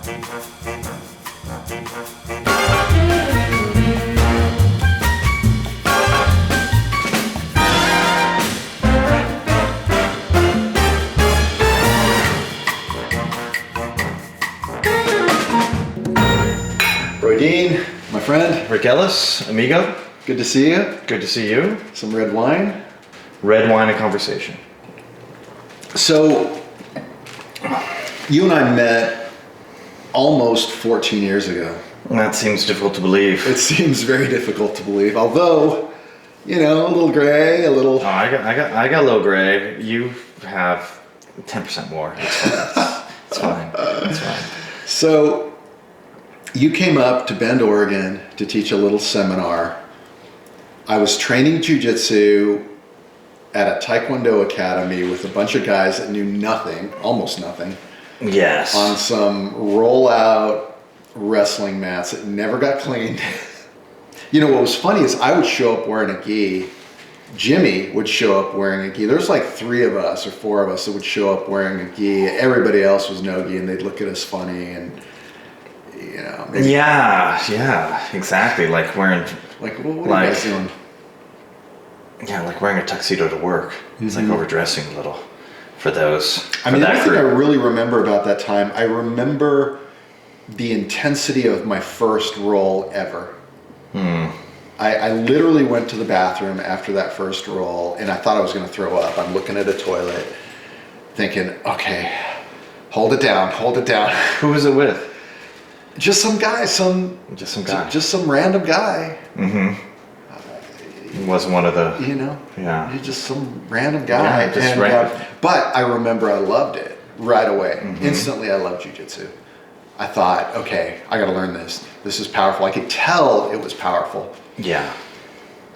Dean, my friend. Rick Ellis, amigo. Good to see you. Good to see you. Some red wine. Red wine and conversation. So, you and I met almost 14 years ago. That seems difficult to believe. It seems very difficult to believe, although, you know, a little gray, a little... Oh, I got a little gray. You have 10% more. It's fine. It's fine. It's fine. So, you came up to Bend, Oregon to teach a little seminar. I was training jiu-jitsu at a Taekwondo academy with a bunch of guys that knew nothing, almost nothing. Yes. On some roll-out wrestling mats that never got cleaned. You know, what was funny is I would show up wearing a gi. Jimmy would show up wearing a gi. There's like 3 of us or 4 of us that would show up wearing a gi. Everybody else was no gi, and they'd look at us funny and... You know, maybe, yeah, exactly. Like wearing, like what are you guys doing? Yeah, like wearing a tuxedo to work. It's like overdressing a little for those. I mean, the only thing I really remember about that time, I remember the intensity of my first roll ever. I literally went to the bathroom after that first roll, and I thought I was going to throw up. I'm looking at a toilet, thinking, okay, hold it down. Who was it with? Just some guy, just some random guy. He wasn't one of the, you know, yeah, he's just some random guy. Yeah, just random. But I remember I loved it right away. Instantly, I loved jiu-jitsu. I thought, okay, I got to learn this. This is powerful. I could tell it was powerful. Yeah.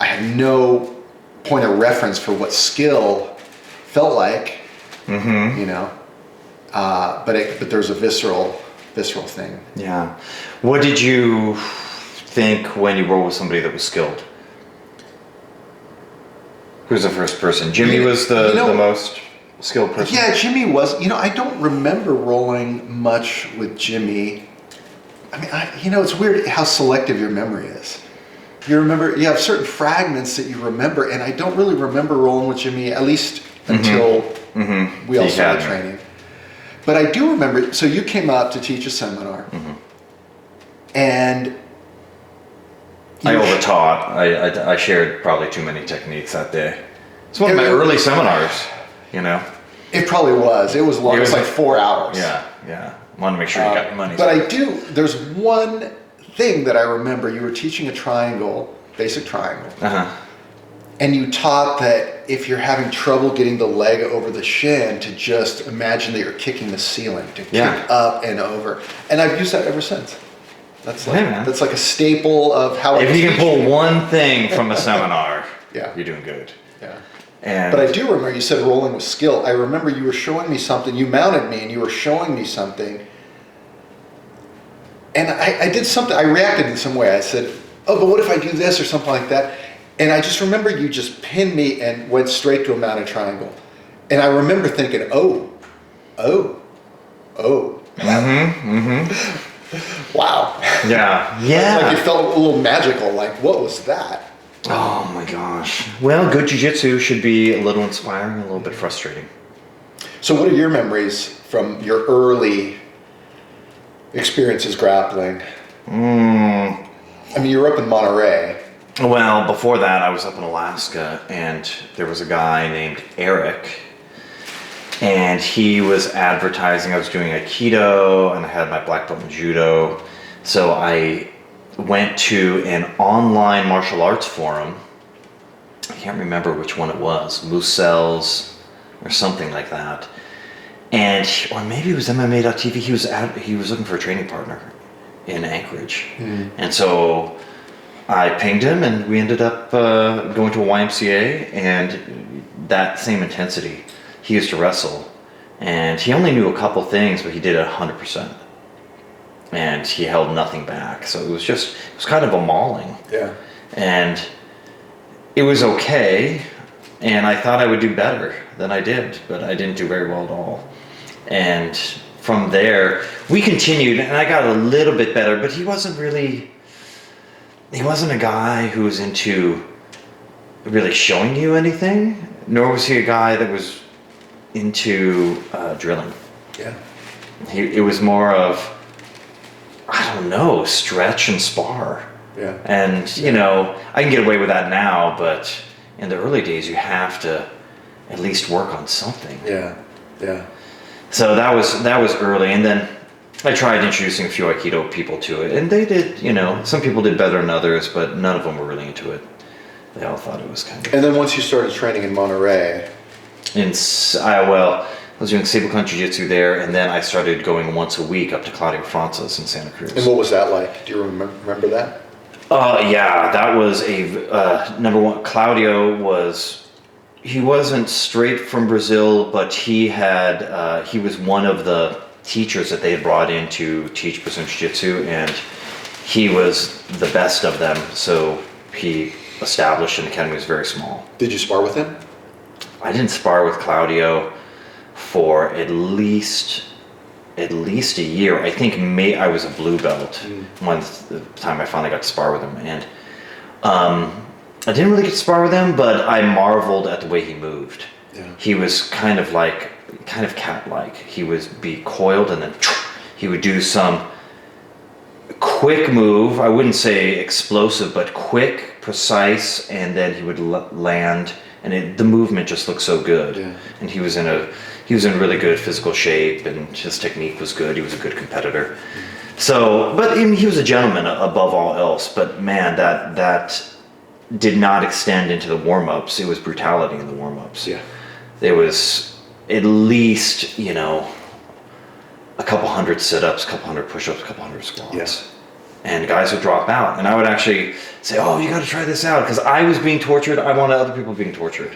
I had no point of reference for what skill felt like. You know, but there's a visceral thing. Yeah. What did you think when you rolled with somebody that was skilled? Who was the first person? Jimmy was the most skilled person? Yeah, Jimmy was. You know, I don't remember rolling much with Jimmy. I mean, it's weird how selective your memory is. You have certain fragments that you remember, and I don't really remember rolling with Jimmy, at least until we all started training. But I do remember, so you came up to teach a seminar, and... I overtaught. I shared probably too many techniques that day. It's one of my early seminars, you know. It probably was. It was long. It was like 4 hours. Yeah. I wanted to make sure you got your money. But there's one thing that I remember. You were teaching a triangle, basic triangle. And you taught that if you're having trouble getting the leg over the shin, to just imagine that you're kicking the ceiling, to kick up and over. And I've used that ever since. That's like a staple of how. If you can pull one thing from a seminar, you're doing good. Yeah. But I do remember you said rolling with skill. I remember you were showing me something. You mounted me and you were showing me something. And I did something. I reacted in some way. I said, "Oh, but what if I do this or something like that?" And I just remember you just pinned me and went straight to a mounted triangle. And I remember thinking, oh. Wow. Yeah. Like it felt a little magical. Like, what was that? Oh my gosh. Well, good jiu-jitsu should be a little inspiring, a little bit frustrating. So what are your memories from your early experiences grappling? I mean, you were up in Monterey. Well, before that, I was up in Alaska, and there was a guy named Eric, and he was advertising. I was doing Aikido, and I had my black belt in Judo. So I went to an online martial arts forum. I can't remember which one it was, Moose or something like that. Or maybe it was MMA.tv. He was looking for a training partner in Anchorage. And so I pinged him, and we ended up going to a YMCA, and that same intensity. He used to wrestle, and he only knew a couple things, but he did it 100%. And he held nothing back. So it was kind of a mauling. Yeah. And it was okay, and I thought I would do better than I did, but I didn't do very well at all. And from there, we continued, and I got a little bit better, but he wasn't a guy who was into really showing you anything, nor was he a guy that was into drilling. Yeah. It was more of, I don't know, stretch and spar. Yeah. And, you know, I can get away with that now, but in the early days, you have to at least work on something. Yeah. Yeah. So that was early, and then I tried introducing a few Aikido people to it, and they did, you know, some people did better than others, but none of them were really into it. They all thought it was kind of... And then once you started training in Monterey... I was doing Seibukan Jiu-Jitsu there, and then I started going once a week up to Claudio Francis in Santa Cruz. And what was that like? Do you remember that? Yeah, that was number one. Claudio he wasn't straight from Brazil, but he was one of the teachers that they had brought in to teach Brazilian Jiu-Jitsu, and he was the best of them, so he established an academy. It was very small. Did you spar with him? I didn't spar with Claudio for at least a year. I think I was a blue belt when the time I finally got to spar with him, and I didn't really get to spar with him, but I marveled at the way he moved. Yeah. He was kind of cat-like. He would be coiled, and then he would do some quick move. I wouldn't say explosive, but quick, precise, and then he would land. And the movement just looked so good. Yeah. And he was in really good physical shape, and his technique was good. He was a good competitor. So, but he was a gentleman above all else. But man, that did not extend into the warm-ups. It was brutality in the warm-ups. Yeah. There was at least, you know, a couple hundred sit-ups, a couple hundred push-ups, a couple hundred squats. Yeah. And guys would drop out, and I would actually say, "Oh, you got to try this out," because I was being tortured. I wanted other people being tortured.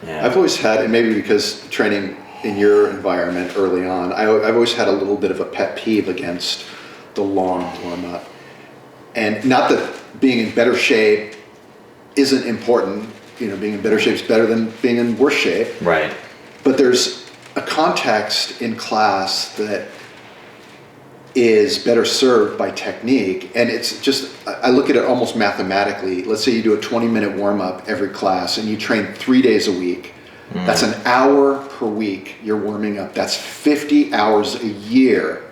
Yeah. I've always had, and maybe because training in your environment early on, I've always had a little bit of a pet peeve against the long warm-up. And not that being in better shape isn't important. You know, being in better shape is better than being in worse shape. Right. But there's a context in class that is better served by technique, and it's just, I look at it almost mathematically. Let's say you do a 20-minute warm-up every class and you train 3 days a week. That's an hour per week you're warming up. That's 50 hours a year.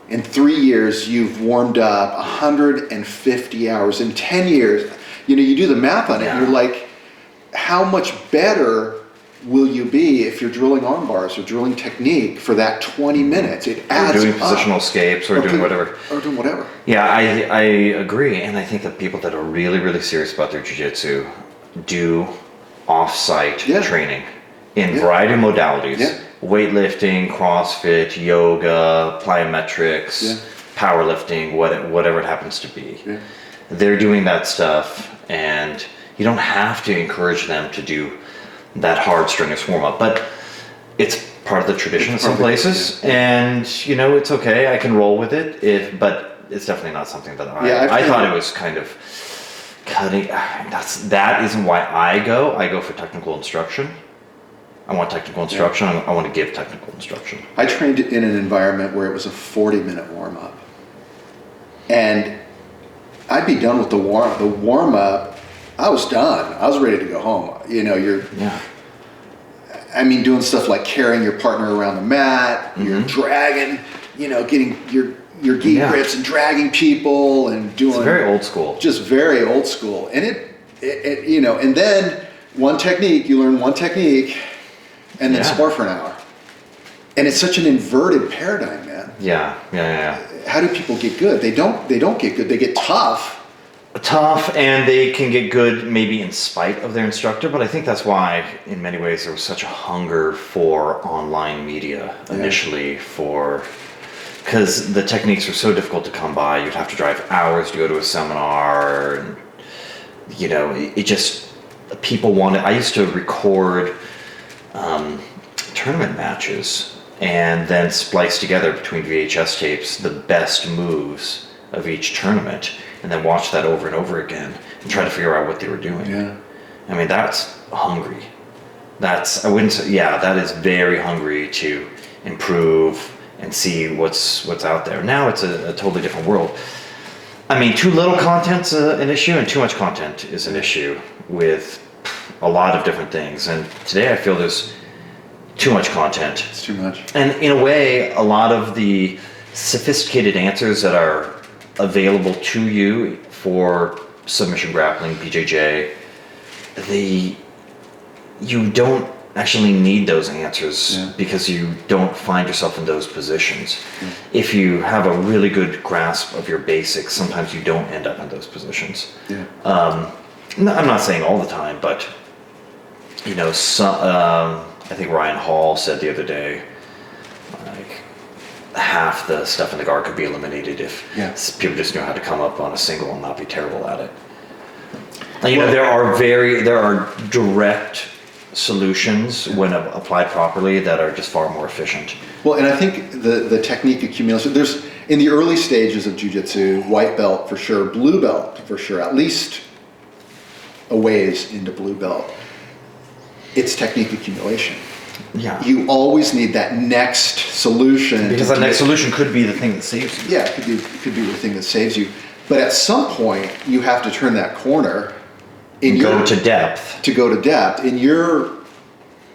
In 3 years, you've warmed up 150 hours. In 10 years, you know, you do the math on it, and you're like, how much better will you be if you're drilling arm bars or drilling technique for that 20 minutes? It adds up. Or doing up. positional escapes or doing whatever. Or doing whatever. Yeah, I agree. And I think that people that are really, really serious about their jiu-jitsu do off-site training in a variety of modalities. Yeah. Weightlifting, CrossFit, yoga, plyometrics, powerlifting, whatever it happens to be. Yeah. They're doing that stuff, and you don't have to encourage them to do that hard strenuous warm-up, but it's part of the tradition in some places, and you know, it's okay, I can roll with it, but it's definitely not something that I thought it was kind of cutting. That isn't why I go for technical instruction. I want technical instruction. I want to give technical instruction. I trained in an environment where it was a 40-minute warm-up, and I'd be done with the warm-up. I was done. I was ready to go home. You know, I mean, doing stuff like carrying your partner around the mat, you're dragging, you know, getting your gi grips and dragging people and doing. It's very old school. Just very old school. And it you know, and then you learn one technique, and then spar for an hour. And it's such an inverted paradigm, man. Yeah. How do people get good? They don't get good. They get tough, and they can get good maybe in spite of their instructor, but I think that's why in many ways there was such a hunger for online media initially, because the techniques were so difficult to come by. You'd have to drive hours to go to a seminar, and you know, it just, people wanted. I used to record tournament matches and then splice together between VHS tapes the best moves of each tournament, and then watch that over and over again and try to figure out what they were doing. Yeah. I mean, that's hungry. I wouldn't say, that is very hungry to improve and see what's out there. Now it's a totally different world. I mean, too little content's an issue, and too much content is an issue with a lot of different things. And today I feel there's too much content. It's too much. And in a way, a lot of the sophisticated answers that are available to you for submission grappling, BJJ, you don't actually need those answers because you don't find yourself in those positions. If you have a really good grasp of your basics, sometimes you don't end up in those positions. I'm not saying all the time, but you know, I think Ryan Hall said the other day, like half the stuff in the guard could be eliminated if people just knew how to come up on a single and not be terrible at it. And, you know, there are direct solutions when applied properly that are just far more efficient. Well, and I think the technique accumulation, there's, in the early stages of jiu-jitsu, white belt for sure, blue belt for sure, at least a ways into blue belt, it's technique accumulation. Yeah. You always need that next solution. Because that next solution could be the thing that saves you. Yeah, it could be the thing that saves you. But at some point, you have to turn that corner. Go to depth. To go to depth. In your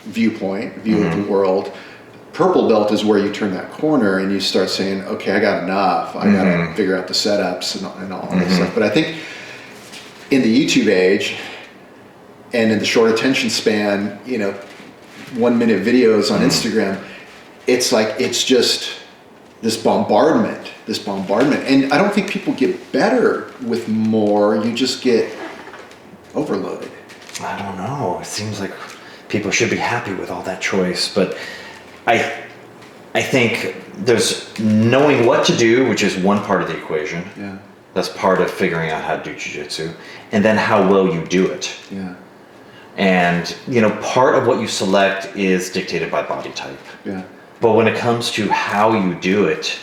view of the world, purple belt is where you turn that corner and you start saying, okay, I got enough. I got to figure out the setups and all this stuff. But I think in the YouTube age and in the short attention span, you know, 1 minute videos on Instagram, it's just this bombardment. And I don't think people get better with more. You just get overloaded. I don't know. It seems like people should be happy with all that choice, but I think there's knowing what to do, which is one part of the equation. Yeah. That's part of figuring out how to do jiu-jitsu, and then how well you do it. Yeah. And you know, part of what you select is dictated by body type. Yeah. But when it comes to how you do it,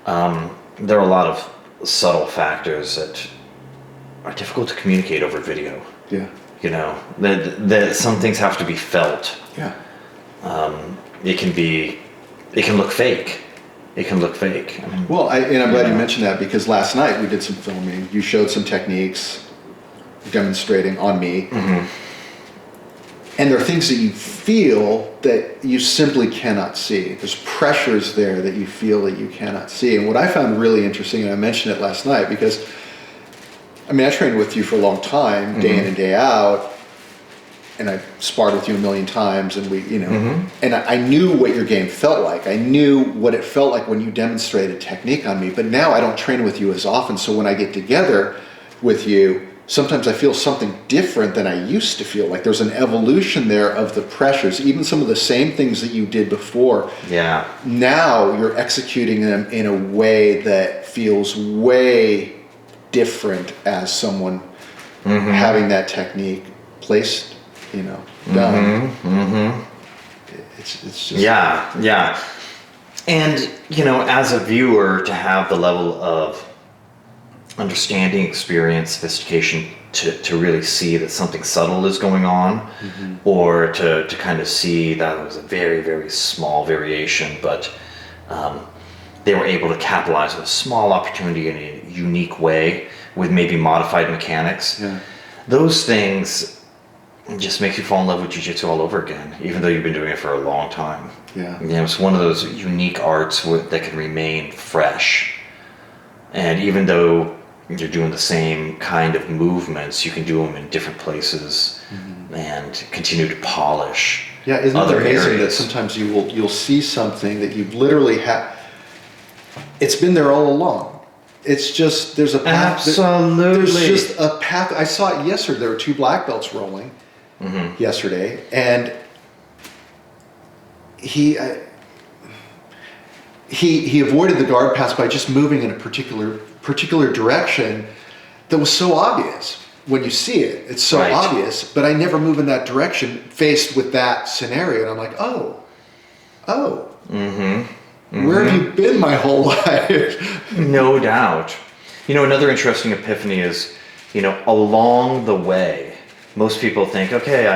there are a lot of subtle factors that are difficult to communicate over video. Yeah. You know, that some things have to be felt. Yeah. It can look fake. It can look fake. I mean, Well, and I'm glad you mentioned that, because last night we did some filming. You showed some techniques demonstrating on me. And there are things that you feel that you simply cannot see. There's pressures there that you feel that you cannot see. And what I found really interesting, and I mentioned it last night, because I mean, I trained with you for a long time, day in and day out, and I sparred with you a million times, and we, you know, and I knew what your game felt like. I knew what it felt like when you demonstrated technique on me. But now I don't train with you as often, so when I get together with you, sometimes I feel something different than I used to feel. Like there's an evolution there of the pressures, even some of the same things that you did before. Yeah. Now you're executing them in a way that feels way different as someone having that technique placed, you know, done. It's just... Yeah. And, you know, as a viewer, to have the level of understanding, experience, sophistication to really see that something subtle is going on, or to kind of see that it was a very, very small variation, but they were able to capitalize on a small opportunity in a unique way with maybe modified mechanics. Yeah. Those things just make you fall in love with jiu-jitsu all over again, even though you've been doing it for a long time. Yeah. You know, it's one of those unique arts that can remain fresh. And even though you're doing the same kind of movements, you can do them in different places and continue to polish. Yeah, isn't other it amazing areas. that sometimes you'll see something that you've literally it's been there all along. It's just, there's a path. Absolutely. There's just a path. I saw it yesterday. There were 2 black belts rolling yesterday, and he avoided the guard pass by just moving in a particular direction that was so obvious. When you see it, it's so obvious, but I never move in that direction faced with that scenario. And I'm like, where have you been my whole life? No doubt. You know, another interesting epiphany is, you know, along the way, most people think, okay,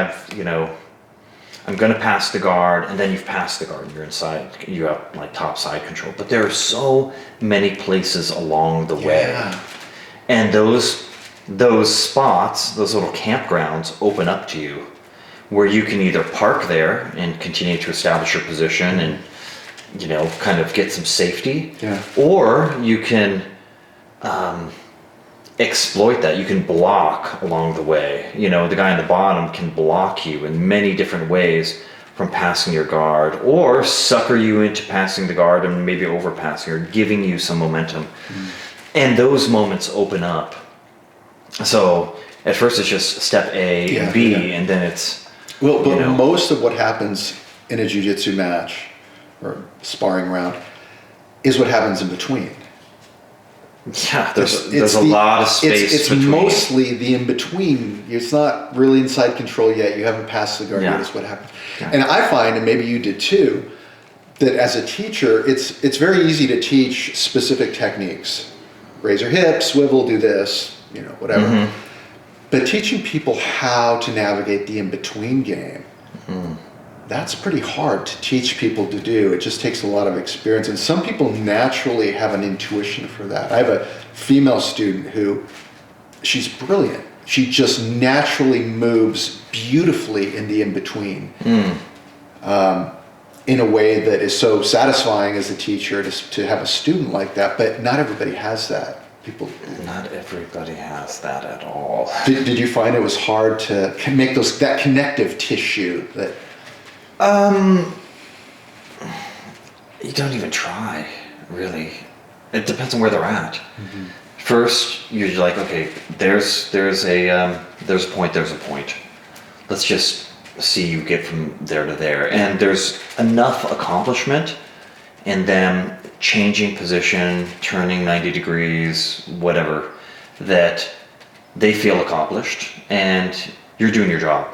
I'm going to pass the guard, and then you've passed the guard, and you're inside, you have like top side control. But there are so many places along the way. And those spots, those little campgrounds open up to you where you can either park there and continue to establish your position and, you know, kind of get some safety, or you can exploit that. You can block along the way. You know, the guy on the bottom can block you in many different ways from passing your guard, or sucker you into passing the guard and maybe overpassing or giving you some momentum. And those moments open up. So at first it's just step A and B, and then it's... Well, but most of what happens in a jiu-jitsu match or sparring round is what happens in between. Yeah, there's a lot of space it's between. Mostly the in-between. It's not really inside control yet. You haven't passed the guard yet is what happens. And I find, and maybe you did too, that as a teacher, it's very easy to teach specific techniques. Raise your hips, swivel, do this, you know, whatever. But teaching people how to navigate the in-between game, that's pretty hard to teach people to do. It just takes a lot of experience. And some people naturally have an intuition for that. I have a female student who, she's brilliant. She just naturally moves beautifully in the in-between. In a way that is so satisfying as a teacher to have a student like that. But not everybody has that. Not everybody has that at all. Did you find it was hard to make that connective tissue that... You don't even try, really. It depends on where they're at. First, you're like, okay, there's a point. Let's just see you get from there to there. And there's enough accomplishment in them changing position, turning 90 degrees, whatever, that they feel accomplished and you're doing your job.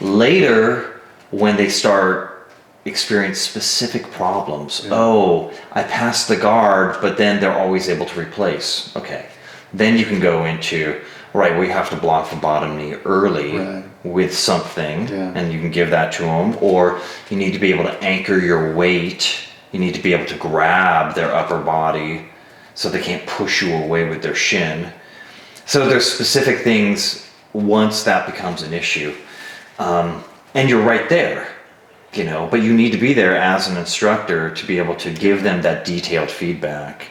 Later, when they start experiencing specific problems, I passed the guard, but then they're always able to replace. Okay, then you can go into, right, we have to block the bottom knee early with something, and you can give that to them, or you need to be able to anchor your weight. You need to be able to grab their upper body so they can't push you away with their shin. So there's specific things once that becomes an issue. And you're right there, you know, but you need to be there as an instructor to be able to give them that detailed feedback.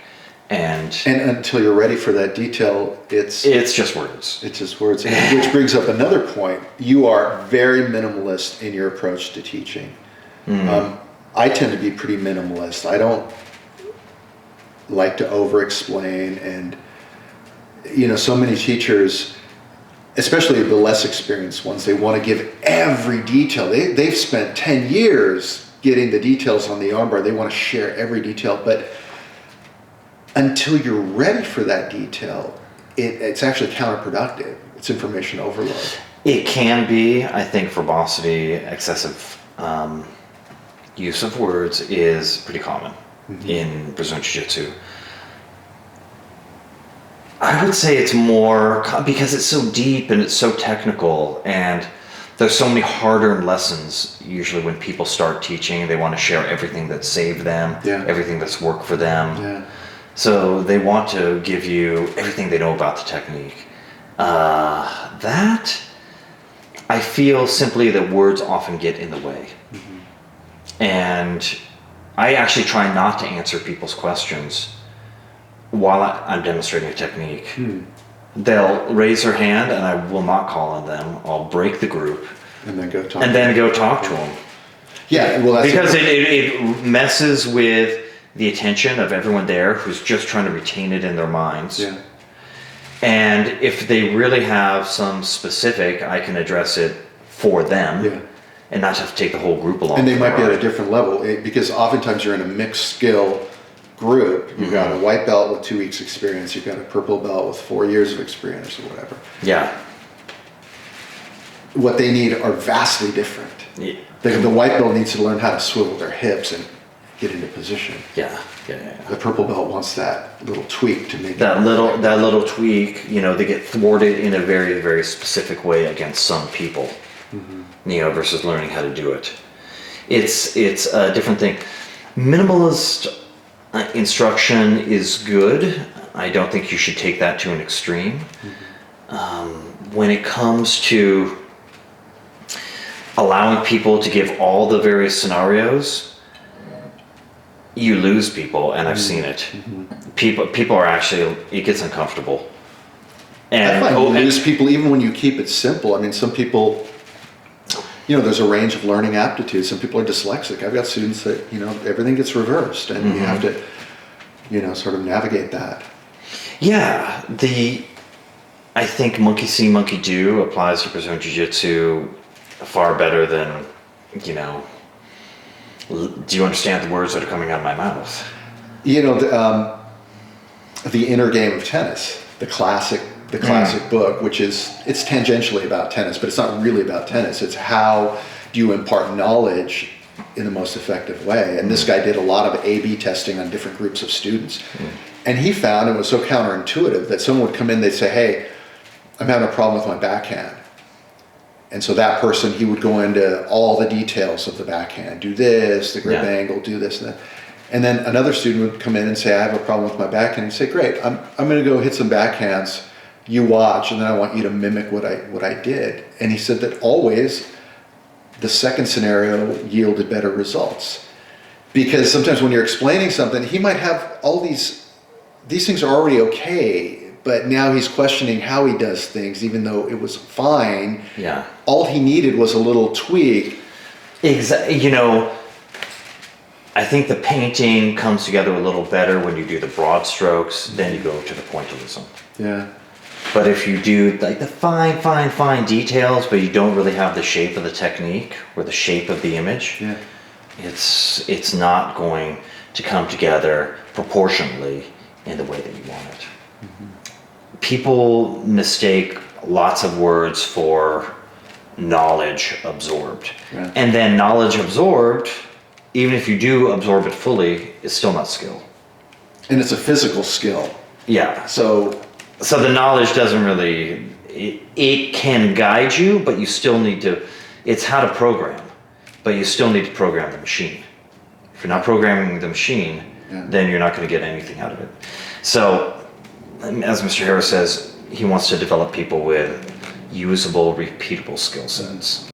And until you're ready for that detail, it's just words. It's just words. Which brings up another point. You are very minimalist in your approach to teaching. I tend to be pretty minimalist. I don't like to over-explain, and you know, so many teachers, especially the less experienced ones, they want to give every detail. They've spent 10 years getting the details on the armbar. They want to share every detail, but until you're ready for that detail, it's actually counterproductive. It's information overload. It can be. I think verbosity, excessive use of words is pretty common in Brazilian Jiu-Jitsu. I would say it's more because it's so deep and it's so technical, and there's so many hard-earned lessons. Usually when people start teaching, they want to share everything that saved them, everything that's worked for them. So they want to give you everything they know about the technique. That, I feel simply that words often get in the way. And I actually try not to answer people's questions while I'm demonstrating a technique. They'll raise their hand and I will not call on them. I'll break the group and then go talk to them. Yeah, well, that's because it messes with the attention of everyone there who's just trying to retain it in their minds. And if they really have some specific, I can address it for them. And not have to take the whole group along. And they might be at a different level, because oftentimes you're in a mixed skill group. You've got a white belt with 2 weeks experience. You've got a purple belt with 4 years of experience or whatever. What they need are vastly different. The white belt needs to learn how to swivel their hips and get into position. The purple belt wants that little tweak to make that little tweak. You know, they get thwarted in a very, very specific way against some people. versus learning how to do it. It's a different thing. Minimalist instruction is good. I don't think you should take that to an extreme. When it comes to allowing people to give all the various scenarios, you lose people, and I've seen it. People are actually, it gets uncomfortable. I find you lose people even when you keep it simple. I mean, some people, there's a range of learning aptitudes. Some people are dyslexic. I've got students that, everything gets reversed, and you have to, sort of navigate that. Yeah, I think monkey see, monkey do applies to Brazilian Jiu-Jitsu far better than, do you understand the words that are coming out of my mouth? The Inner Game of Tennis, the classic book, which it's tangentially about tennis, but it's not really about tennis. It's how do you impart knowledge in the most effective way. And this guy did a lot of A/B testing on different groups of students. And he found it was so counterintuitive that someone would come in, they'd say, hey, I'm having a problem with my backhand. And so that person, he would go into all the details of the backhand, do this, the grip angle, do this and that. And then another student would come in and say, I have a problem with my backhand. And he'd say, great, I'm going to go hit some backhands. You watch, and then I want you to mimic what I did. And he said that always the second scenario yielded better results. Because sometimes when you're explaining something, he might have all these things are already okay, but now he's questioning how he does things, even though it was fine. Yeah. All he needed was a little tweak. Exactly. I think the painting comes together a little better when you do the broad strokes, then you go to the pointillism. Yeah. But if you do like the fine details, but you don't really have the shape of the technique or the shape of the image, it's not going to come together proportionally in the way that you want it. People mistake lots of words for knowledge absorbed. Yeah. And then knowledge absorbed, even if you do absorb it fully, is still not skill. And it's a physical skill. Yeah. So the knowledge doesn't really, it can guide you, but you still need to, it's how to program, but you still need to program the machine. If you're not programming the machine, then you're not going to get anything out of it. So, as Mr. Harris says, he wants to develop people with usable, repeatable skill sets.